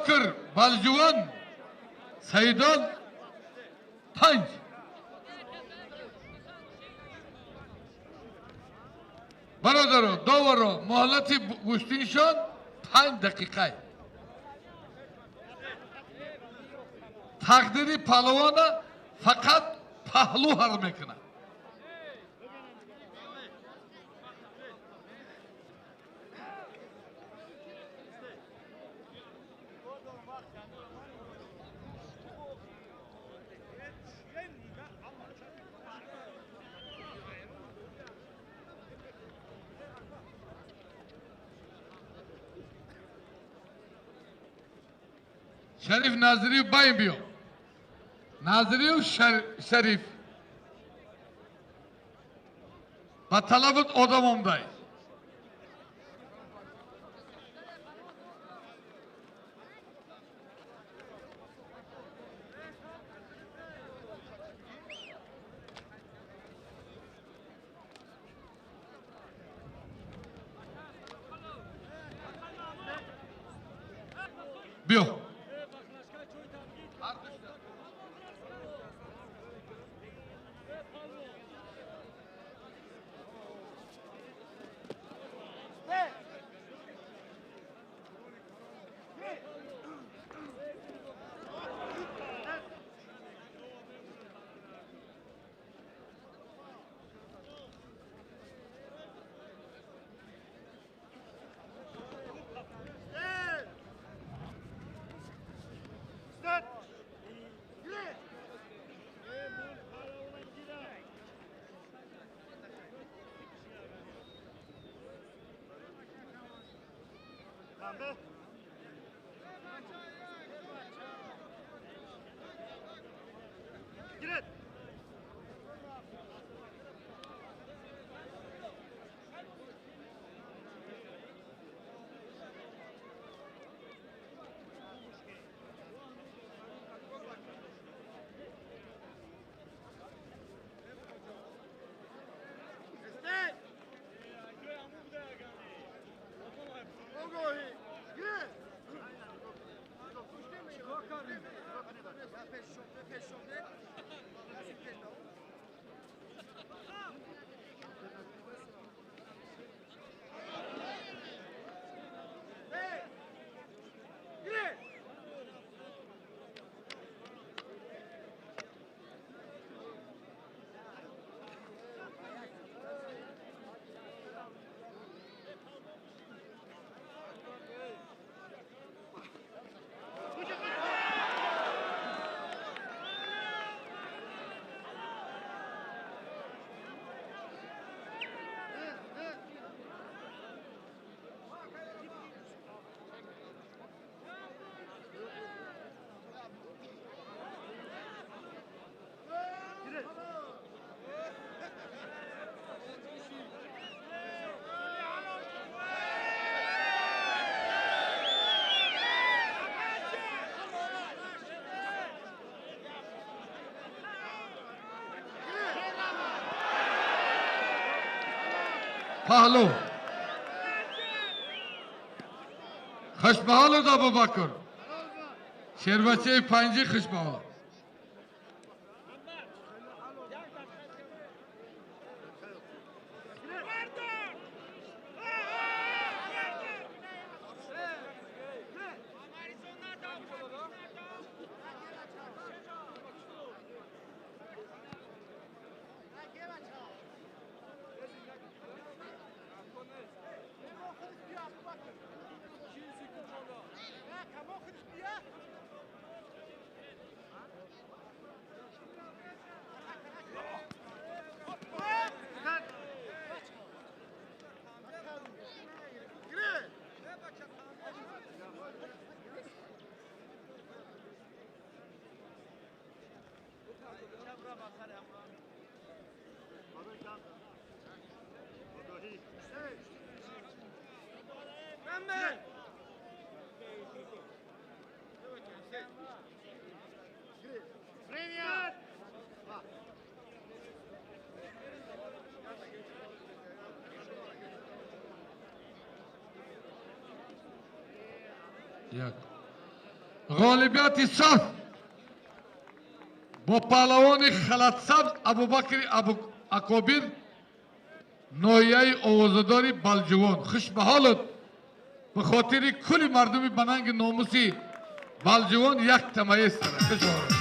Bakır, Baljuvan, Sayıdan, Tanj. برادرو داورو مهلت گوشتینشان 5 دقیقه تقدیری پهلوانا فقط پهلو حل میکنه شریف ناظری بایم بیو ناظری و شریف با طلبت odamım dayı. Biyo. پهلو خشبهالو دا ببکر شربچه 5 خشبهالو Як? غالبیت صاف با پهلوان خلط سبز ابوبکر اکابر ناحیه آوازداری بلجوان. خوش به حالت. به خاطر کل مردم بننگ ناموسی بلجوان یک تمایز سره. خوش به حالت.